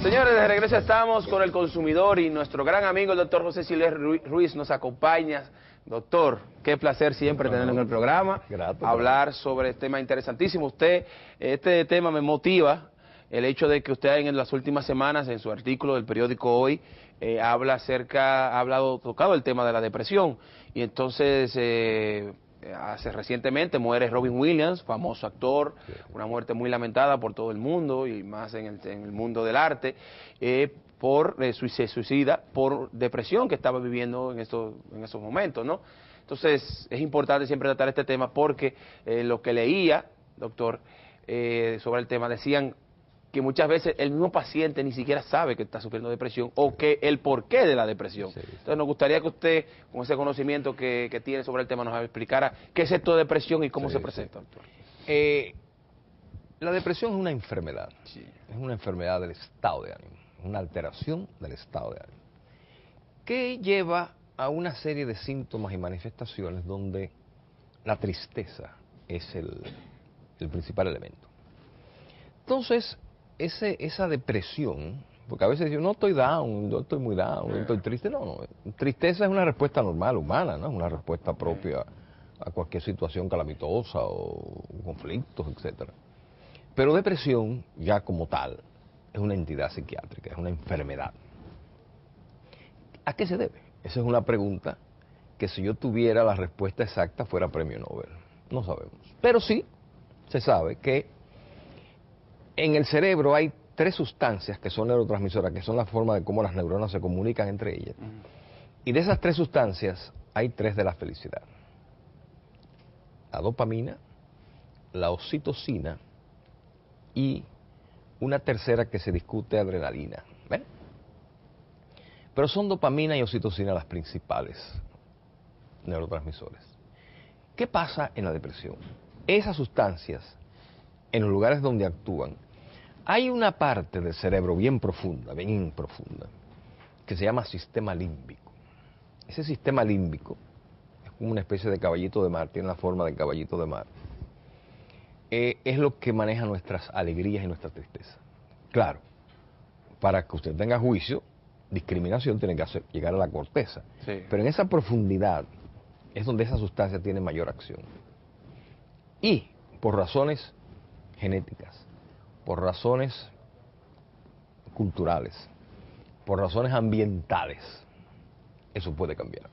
Señores, de regreso estamos con el consumidor y nuestro gran amigo el doctor José Siler Ruiz nos acompaña. Doctor, qué placer siempre tenerlo en el programa, hablar sobre este tema interesantísimo. Este tema me motiva, el hecho de que usted en las últimas semanas, en su artículo del periódico Hoy, tocado el tema de la depresión. Y entonces, recientemente muere Robin Williams, famoso actor, una muerte muy lamentada por todo el mundo y más en el mundo del arte, se suicida por depresión que estaba viviendo en esos momentos, ¿no? Entonces es importante siempre tratar este tema porque lo que leía, doctor, sobre el tema, decían que muchas veces el mismo paciente ni siquiera sabe que está sufriendo depresión o que el porqué de la depresión. Sí. Entonces nos gustaría que usted, con ese conocimiento que tiene sobre el tema, nos explicara qué es esto de depresión y cómo se presenta, doctor. La depresión es una enfermedad, es una enfermedad del estado de ánimo, una alteración del estado de ánimo, que lleva a una serie de síntomas y manifestaciones donde la tristeza es el principal elemento. Entonces, esa depresión, porque a veces yo no estoy down, yo estoy muy down, yo estoy triste, no, tristeza es una respuesta normal, humana, ¿no? Es una respuesta propia a cualquier situación calamitosa o conflictos, etcétera. Pero depresión, ya como tal, es una entidad psiquiátrica, es una enfermedad. ¿A qué se debe? Esa es una pregunta que si yo tuviera la respuesta exacta fuera premio Nobel. No sabemos. Pero sí se sabe que en el cerebro hay 3 sustancias que son neurotransmisoras, que son la forma de cómo las neuronas se comunican entre ellas. Y de esas 3 sustancias hay 3 de la felicidad. La dopamina, la oxitocina y una tercera que se discute, adrenalina. ¿Ven? Pero son dopamina y oxitocina las principales neurotransmisores. ¿Qué pasa en la depresión? Esas sustancias, en los lugares donde actúan, hay una parte del cerebro bien profunda, que se llama sistema límbico. Ese sistema límbico es como una especie de caballito de mar, tiene la forma de caballito de mar. Es lo que maneja nuestras alegrías y nuestra tristeza. Claro, para que usted tenga juicio, discriminación tiene que llegar a la corteza. Sí. Pero en esa profundidad es donde esa sustancia tiene mayor acción. Y por razones genéticas, por razones culturales, por razones ambientales, eso puede cambiar.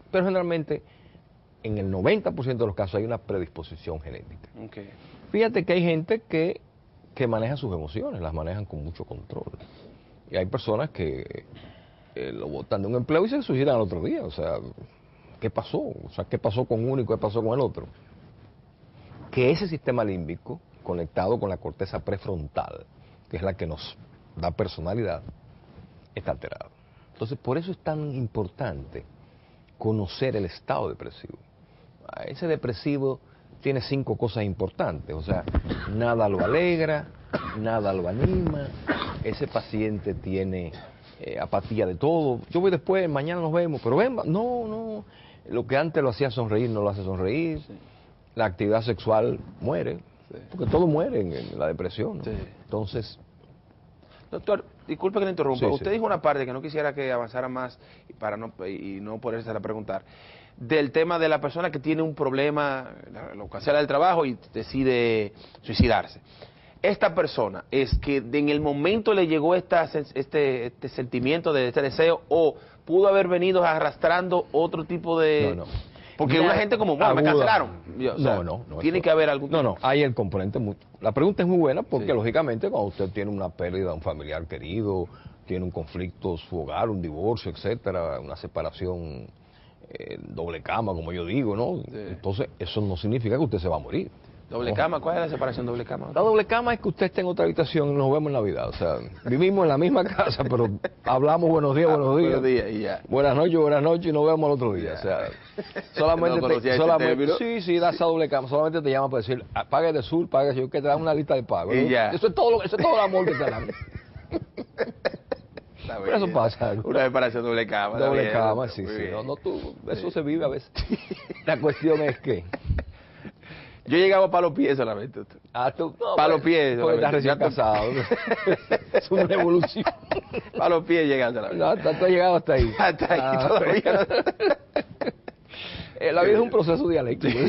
Pero generalmente, en el 90% de los casos hay una predisposición genética. Okay. Fíjate que hay gente que maneja sus emociones, las manejan con mucho control. Y hay personas que lo botan de un empleo y se suicidan al otro día. O sea, ¿qué pasó? O sea, ¿qué pasó con uno y qué pasó con el otro? Que ese sistema límbico, conectado con la corteza prefrontal, que es la que nos da personalidad, está alterado. Entonces, por eso es tan importante conocer el estado depresivo. Ese depresivo tiene 5 cosas importantes, o sea, nada lo alegra, nada lo anima, ese paciente tiene apatía de todo. Yo voy después, mañana nos vemos, pero ven, no, lo que antes lo hacía sonreír no lo hace sonreír, sí. La actividad sexual muere, sí. Porque todo muere en la depresión, ¿no? Sí. Entonces... Doctor, disculpe que le interrumpa, sí, usted dijo una parte que no quisiera que avanzara más y no poderse a preguntar, del tema de la persona que tiene un problema, lo cancela del trabajo y decide suicidarse. Esta persona, ¿es que en el momento le llegó este sentimiento de este deseo o pudo haber venido arrastrando otro tipo de... No. Porque una gente como, bueno, me cancelaron. O sea, no. Tiene que haber algún... No, hay el componente... La pregunta es muy buena porque, sí, lógicamente, cuando usted tiene una pérdida de un familiar querido, tiene un conflicto, su hogar, un divorcio, etcétera, una separación, doble cama, como yo digo, ¿no? Sí. Entonces, eso no significa que usted se va a morir. ¿Doble cama? ¿Cuál es la separación doble cama? La doble cama es que usted esté en otra habitación y nos vemos en Navidad. O sea, vivimos en la misma casa, pero hablamos buenos días y ya. Buenas noches y nos vemos al otro día. Ya. O sea, solamente sí, da esa doble cama. Solamente te llama para decir, pague de sur, pague yo, que te dan una lista de pagos. Y ya. Eso es todo el amor que te dan. Pero eso pasa. Una separación doble cama. Doble cama, sí. Eso se vive a veces. La cuestión es que Yo llegaba para los pies solamente, doctor. Ah, tú, no, Para los pies. pues estás solamente. recién casado. Es una revolución. Para los pies llegaste solamente. No, tú has llegado hasta ahí. Hasta ahí todavía. La vida es un proceso dialéctico.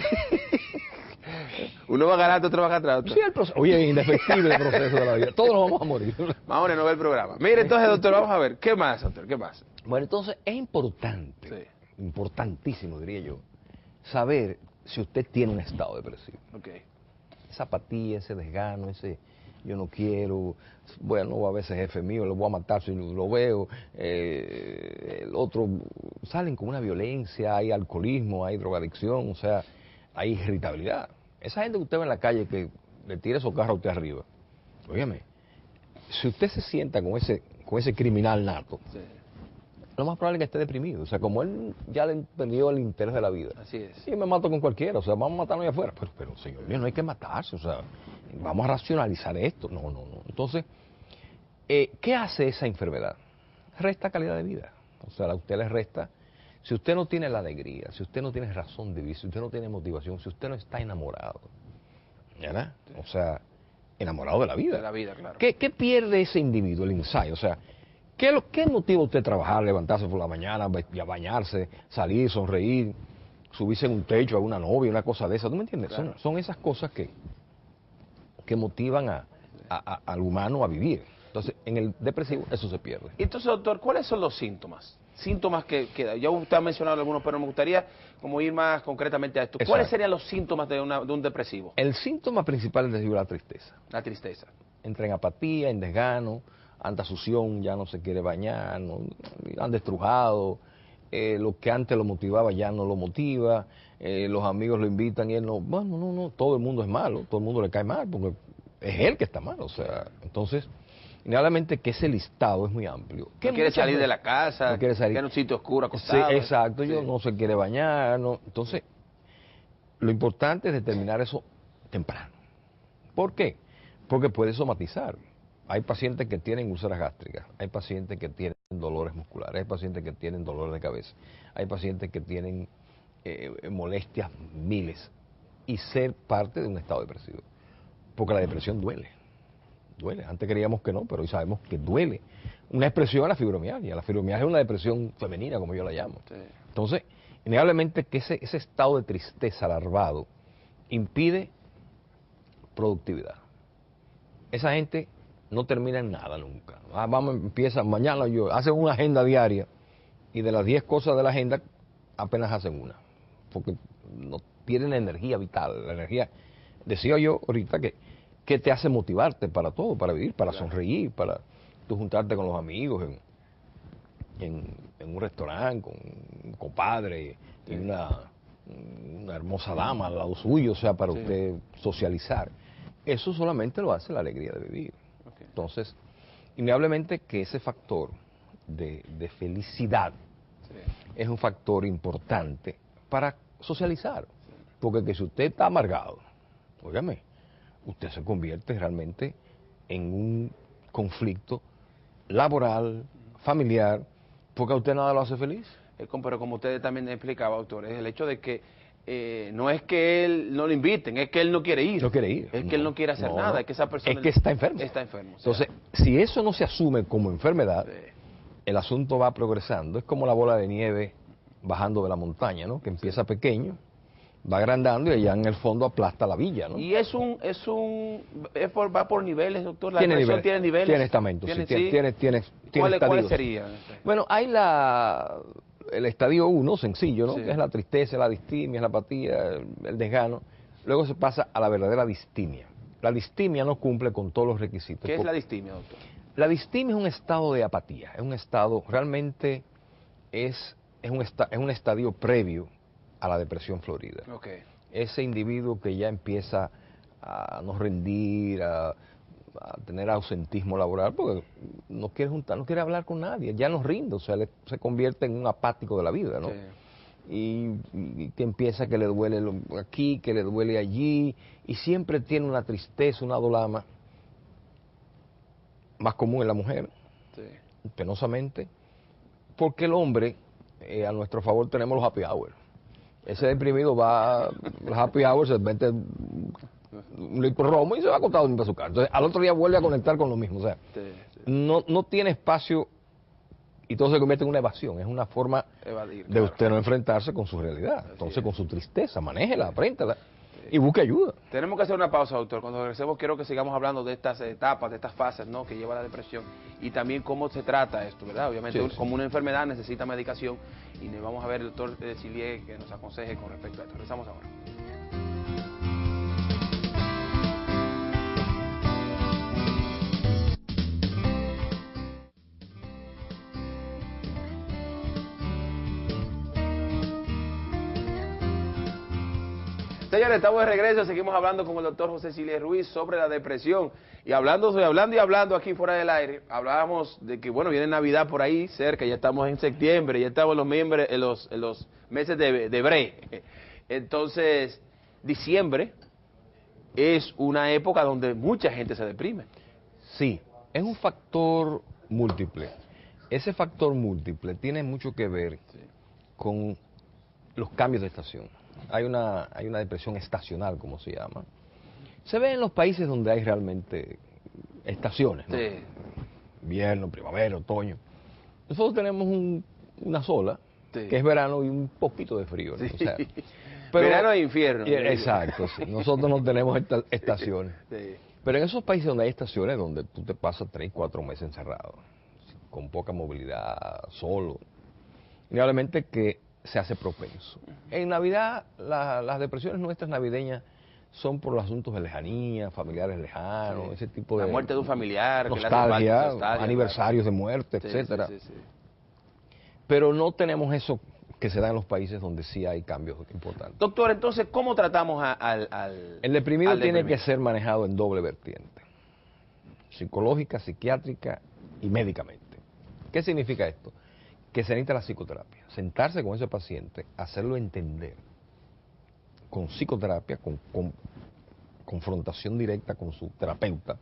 Uno va adelante, otro va atrás. Sí, el proceso. Oye, indefectible el proceso de la vida. Todos nos vamos a morir. Vamos a ver el programa. Mire, entonces, doctor, vamos a ver. ¿Qué más, doctor? ¿Qué más? Bueno, entonces es importante, Sí. importantísimo, diría yo, saber si usted tiene un estado depresivo. Ok. Esa apatía, ese desgano, ese yo no quiero, bueno, a veces jefe mío, lo voy a matar si lo veo, el otro, salen con una violencia, hay alcoholismo, hay drogadicción, o sea, hay irritabilidad. Esa gente que usted ve en la calle que le tira esos carros a usted arriba, óigame, si usted se sienta con ese criminal nato, Sí. lo más probable es que esté deprimido. O sea, como él ya le perdió el interés de la vida. Así es. Y me mato con cualquiera, o sea, vamos a matarnos allá afuera. Pero señor mío, no hay que matarse, o sea, vamos a racionalizar esto. No. Entonces, ¿qué hace esa enfermedad? Resta calidad de vida. O sea, a usted le resta, si usted no tiene la alegría, si usted no tiene razón de vivir, si usted no tiene motivación, si usted no está enamorado, ¿verdad? O sea, enamorado de la vida. De la vida, claro. ¿Qué pierde ese individuo, el ensayo? O sea, ¿qué motiva usted trabajar, levantarse por la mañana, a bañarse, salir, sonreír, subirse en un techo a una novia, una cosa de esas? ¿Tú me entiendes? Claro. Son esas cosas que motivan al humano a vivir. Entonces, en el depresivo eso se pierde. Entonces, doctor, ¿cuáles son los síntomas? Síntomas que ya usted ha mencionado algunos, pero me gustaría como ir más concretamente a esto. Exacto. ¿Cuáles serían los síntomas de un depresivo? El síntoma principal es la tristeza. La tristeza. Entra en apatía, en desgano, anda sución, ya no se quiere bañar, anda estrujado, lo que antes lo motivaba ya no lo motiva, los amigos lo invitan y él no, bueno, no, todo el mundo es malo, todo el mundo le cae mal, porque es él que está mal, o sea, entonces, indudablemente que ese listado es muy amplio. No quiere salir de la casa, no quiere salir. queda en un sitio oscuro, acostado. Sí, exacto, Sí. no se quiere bañar, no. Entonces, lo importante es determinar eso temprano. ¿Por qué? Porque puede somatizar. Hay pacientes que tienen úlceras gástricas, hay pacientes que tienen dolores musculares, hay pacientes que tienen dolores de cabeza, hay pacientes que tienen molestias miles y ser parte de un estado depresivo. Porque la depresión duele. Antes creíamos que no, pero hoy sabemos que duele. Una expresión a la fibromialgia. La fibromialgia es una depresión femenina, como yo la llamo. Sí. Entonces, innegablemente que ese estado de tristeza larvado impide productividad. Esa gente no termina en nada nunca. Empiezan mañana, hacen una agenda diaria y de las 10 cosas de la agenda apenas hacen una. Porque no tienen la energía vital, la energía. Decía yo ahorita que te hace motivarte para todo, para vivir, para sonreír, para tú juntarte con los amigos en un restaurante, con un compadre y una hermosa dama al lado suyo, o sea, para usted socializar. Eso solamente lo hace la alegría de vivir. Okay. Entonces, innegablemente que ese factor de felicidad es un factor importante para socializar. Porque que si usted está amargado, óigame, usted se convierte realmente en un conflicto laboral, familiar, porque a usted nada lo hace feliz. Pero como usted también explicaba, doctor, es el hecho de que no es que él no lo inviten, es que él no quiere ir. No quiere ir. Es que él no quiere hacer nada, es que esa persona... Es que está enfermo. Está enfermo. Entonces, si eso no se asume como enfermedad, el asunto va progresando. Es como la bola de nieve bajando de la montaña, ¿no? Que empieza pequeño, va agrandando y allá en el fondo aplasta la villa, ¿no? Y va por niveles, doctor. La Tiene depresión niveles. tiene niveles. Tiene estamentos, tiene ¿Cuáles serían? Bueno, hay el estadio 1, sencillo, ¿no? Sí. Que es la tristeza, la distimia, la apatía, el desgano. Luego se pasa a la verdadera distimia. La distimia no cumple con todos los requisitos. ¿Qué es la distimia, doctor? La distimia es un estado de apatía, es un estado, realmente es un estadio previo a la depresión florida. Okay. Ese individuo que ya empieza a no rendir, a tener ausentismo laboral, porque no quiere juntar, no quiere hablar con nadie, ya no rinde, o sea, se convierte en un apático de la vida, ¿no? Sí. Y que empieza que le duele aquí, que le duele allí, y siempre tiene una tristeza, una dolama, más común en la mujer, sí, penosamente, porque el hombre, a nuestro favor tenemos los happy hour. Ese deprimido va al happy hour, se mete un litro de romo y se va acostado a su casa. Entonces, al otro día vuelve a conectar con lo mismo. O sea, no tiene espacio y todo se convierte en una evasión. Es una forma Evadir, de usted no enfrentarse con su realidad. Entonces, con su tristeza, manéjela, apréntala y busque ayuda. Tenemos que hacer una pausa, doctor. Cuando regresemos quiero que sigamos hablando de estas etapas, de estas fases, ¿no?, que lleva la depresión y también cómo se trata esto, ¿verdad? Obviamente, como una enfermedad necesita medicación y vamos a ver el doctor Sillier que nos aconseje con respecto a esto. Regresamos ahora. Señores, estamos de regreso, seguimos hablando con el doctor José Sillier Ruiz sobre la depresión. Y hablando aquí fuera del aire, hablábamos de que, bueno, viene Navidad por ahí cerca, ya estamos en septiembre, ya estamos en los meses de bre. Entonces, diciembre es una época donde mucha gente se deprime. Sí, es un factor múltiple. Ese factor múltiple tiene mucho que ver con los cambios de estación. Hay una depresión estacional, como se llama. Se ve en los países donde hay realmente estaciones, ¿no? Sí. Invierno, primavera, otoño. Nosotros tenemos una sola, Sí. que es verano y un poquito de frío, ¿no? Sí. O sea, Verano e infierno. Exacto, sí. Nosotros no tenemos estas estaciones. Sí. Pero en esos países donde hay estaciones, donde tú te pasas 3, 4 meses encerrado, con poca movilidad, solo, indudablemente que se hace propenso. En Navidad, las depresiones nuestras navideñas son por los asuntos de lejanía, familiares lejanos, ese tipo de... La muerte de un familiar, nostalgia, nostalgia, aniversarios de muerte, etcétera. Sí. Pero no tenemos eso que se da en los países donde sí hay cambios importantes. Doctor, entonces, ¿cómo tratamos al El deprimido al tiene deprimido? que ser manejado en doble vertiente: psicológica, psiquiátrica y médicamente. ¿Qué significa esto? Que se necesita la psicoterapia, sentarse con ese paciente, hacerlo entender con psicoterapia, con confrontación directa con su terapeuta.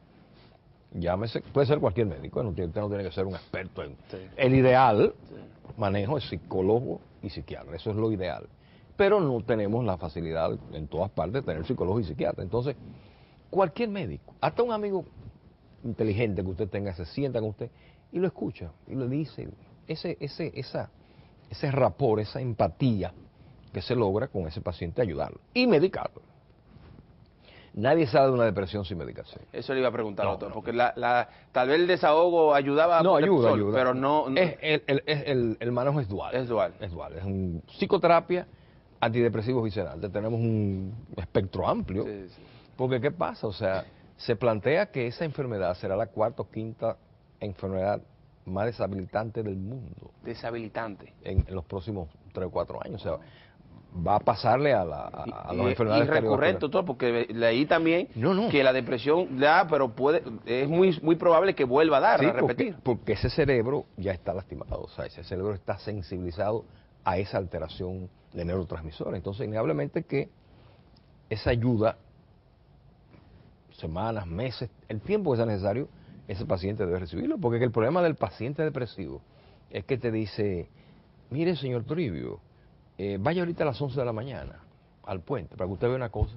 Llámese, puede ser cualquier médico, usted no tiene que ser un experto en... Sí. El ideal manejo es psicólogo y psiquiatra, eso es lo ideal. Pero no tenemos la facilidad en todas partes de tener psicólogo y psiquiatra. Entonces, cualquier médico, hasta un amigo inteligente que usted tenga, se sienta con usted y lo escucha y le dice ese rapport, esa empatía que se logra con ese paciente, ayudarlo y medicarlo. Nadie sale de una depresión sin medicación. Eso le iba a preguntar, doctor, porque tal vez el desahogo ayudaba, no, ayuda, pero no... El manejo es dual. Es dual. Es dual. Es un psicoterapia, antidepresivos y sedantes. Tenemos un espectro amplio. Sí. Porque, ¿qué pasa? O sea, se plantea que esa enfermedad será la cuarta o quinta enfermedad más deshabilitante del mundo. Deshabilitante. En los próximos 3 o 4 años. O sea, va a pasarle a las enfermedades y recurrente, doctor, porque leí también que la depresión da, pero es muy probable que vuelva a dar, sí, a repetir. Porque ese cerebro ya está lastimado, o sea, ese cerebro está sensibilizado a esa alteración de neurotransmisores. Entonces, innegablemente que esa ayuda, semanas, meses, el tiempo que sea necesario, ese paciente debe recibirlo, porque el problema del paciente depresivo es que te dice, mire, señor Toribio, vaya ahorita a las 11 de la mañana al puente para que usted vea una cosa.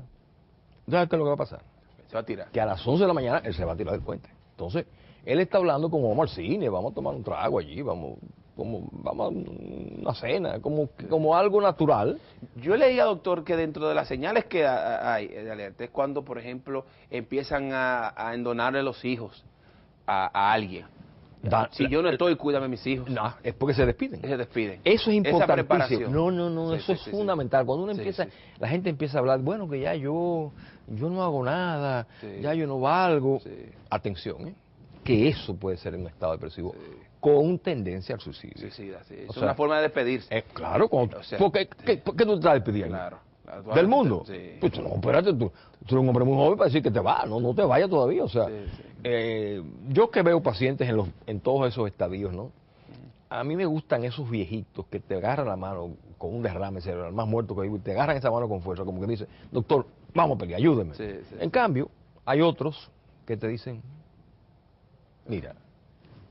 ¿Sabes qué es lo que va a pasar? Se va a tirar. Que a las 11 de la mañana él se va a tirar del puente. Entonces, él está hablando como vamos al cine, vamos a tomar un trago allí, vamos a una cena, como algo natural. Yo leía, doctor, que dentro de las señales que hay de alerta es cuando, por ejemplo, empiezan a endonarle los hijos a alguien. Si yo no estoy, cuídame a mis hijos. No, es porque se despiden. Se despiden. Eso es importantísimo. Esa preparación. No, Sí, eso es fundamental. Cuando uno empieza, la gente empieza a hablar, bueno, que ya yo no hago nada, ya yo no valgo. Sí. Atención, que eso puede ser un estado depresivo con tendencia al suicidio. Suicida, sí. Es una forma de despedirse. Claro, ¿por qué tú te estás despidiendo? Claro. ¿Del mundo? Sí. Pues no, espérate, tú eres un hombre muy joven para decir que te vas, no te vayas todavía. O sea, yo que veo pacientes en todos esos estadios, ¿no? A mí me gustan esos viejitos que te agarran la mano con un derrame cerebral, más muerto que vivo, y te agarran esa mano con fuerza, como que dicen, doctor, vamos a pelear, ayúdeme. En cambio, hay otros que te dicen, mira,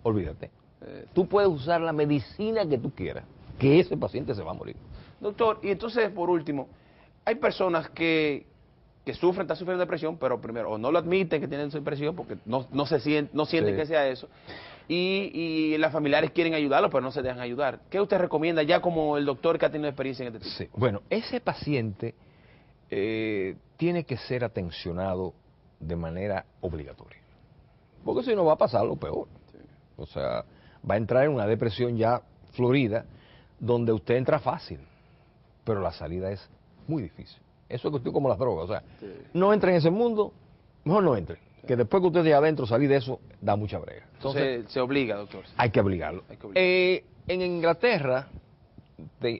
olvídate, tú puedes usar la medicina que tú quieras, que ese paciente se va a morir. Doctor, y entonces, por último, hay personas que están sufriendo depresión, pero primero, o no lo admiten que tienen depresión porque no sienten que sea eso, y las familiares quieren ayudarlo, pero no se dejan ayudar. ¿Qué usted recomienda ya como el doctor que ha tenido experiencia en este tipo? Sí. Bueno, ese paciente tiene que ser atencionado de manera obligatoria, porque si no va a pasar lo peor. Sí. O sea, va a entrar en una depresión ya florida, donde usted entra fácil, pero la salida es muy difícil. Eso es cuestión como las drogas, o sea, no entre en ese mundo, mejor no entre. Sí. Que después que usted esté adentro, salir de eso da mucha brega. Entonces se obliga, doctor. Hay que obligarlo. En Inglaterra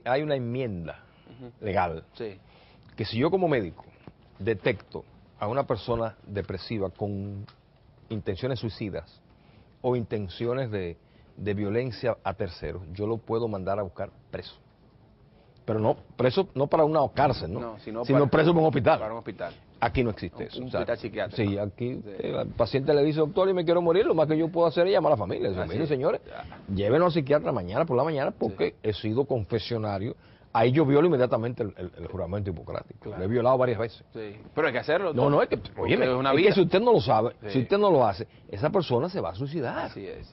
hay una enmienda legal, que si yo como médico detecto a una persona depresiva con intenciones suicidas o intenciones de violencia a terceros, yo lo puedo mandar a buscar preso. Pero no preso no para una cárcel, ¿no? Sino preso para un hospital. Para un hospital. Aquí no existe eso. Un hospital psiquiátrico. Sí, aquí el paciente le dice, doctor, y me quiero morir, lo más que yo puedo hacer es llamar a la familia. Dice, mire, señores, llévenlo al psiquiatra mañana por la mañana porque he sido confesionario. Ahí yo violo inmediatamente el juramento hipocrático. Lo he violado varias veces. Sí. Pero hay que hacerlo. No, es que, óyeme, es que si usted no lo sabe, si usted no lo hace, esa persona se va a suicidar. Así es.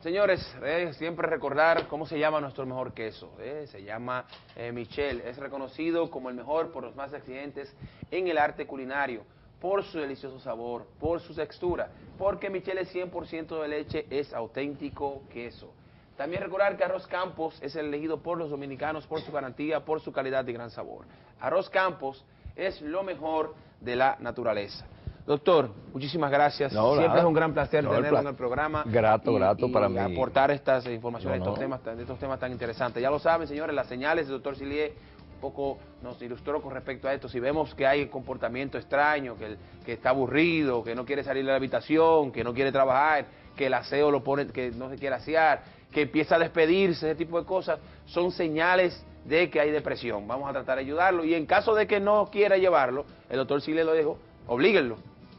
Señores, siempre recordar cómo se llama nuestro mejor queso. Se llama Michel. Es reconocido como el mejor por los más exigentes en el arte culinario, por su delicioso sabor, por su textura, porque Michel es 100% de leche, es auténtico queso. También recordar que Arroz Campos es el elegido por los dominicanos por su garantía, por su calidad y gran sabor. Arroz Campos es lo mejor de la naturaleza. Doctor, muchísimas gracias. Siempre es un gran placer tenerlo en el programa. Grato para mí. Aportar estas informaciones, estos temas tan interesantes. Ya lo saben, señores, las señales del doctor Sillier un poco nos ilustró con respecto a esto. Si vemos que hay comportamiento extraño, que está aburrido, que no quiere salir de la habitación, que no quiere trabajar, que el aseo lo pone, que no se quiere asear, que empieza a despedirse, ese tipo de cosas, son señales de que hay depresión. Vamos a tratar de ayudarlo y en caso de que no quiera llevarlo, el doctor Sillier lo dijo, oblíguenlo.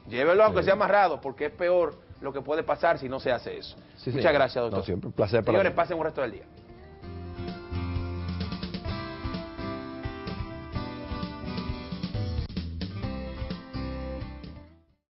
Llévelo aunque sea amarrado, porque es peor lo que puede pasar si no se hace eso. Muchas gracias, doctor. Siempre un placer para mí. Señores, pasen un resto del día.